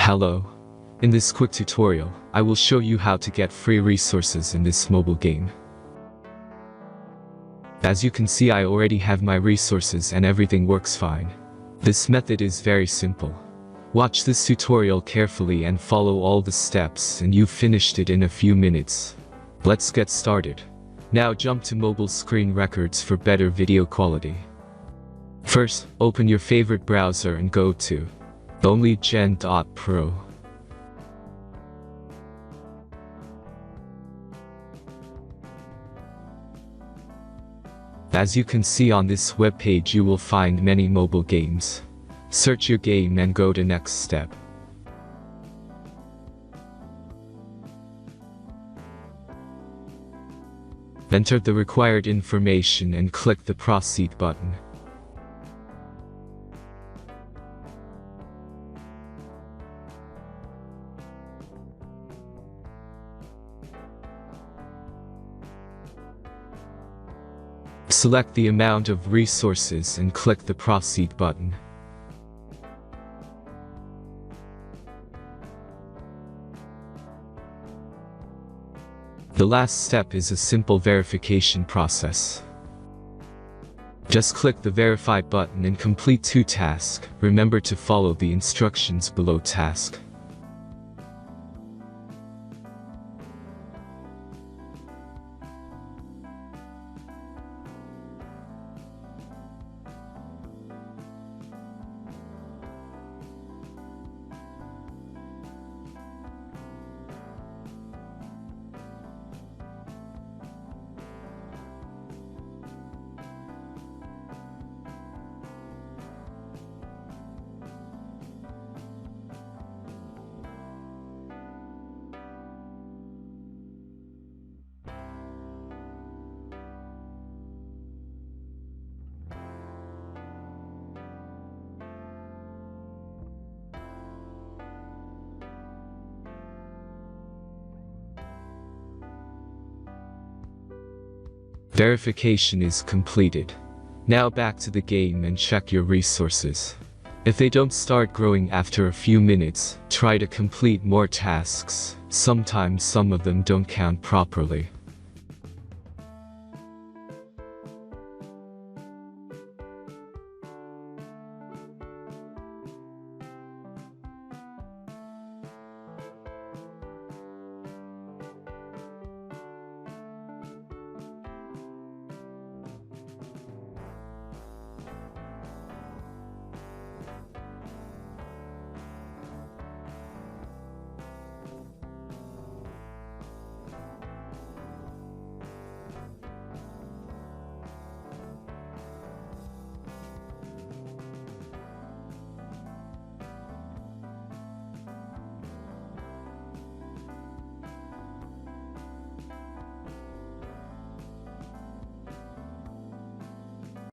Hello. In this quick tutorial, I will show you how to get free resources in this mobile game. As you can see, I already have my resources and everything works fine. This method is very simple. Watch this tutorial carefully and follow all the steps and you've finished it in a few minutes. Let's get started. Now jump to mobile screen records for better video quality. First, open your favorite browser and go to onlygen.pro. As you can see on this web page, you will find many mobile games. Search your game and go to next step. Enter the required information and click the proceed button. Select the amount of resources and click the proceed button. The last step is a simple verification process. Just click the verify button and complete 2 tasks. Remember to follow the instructions below task. Verification is completed. Now back to the game and check your resources. If they don't start growing after a few minutes, try to complete more tasks. Sometimes some of them don't count properly.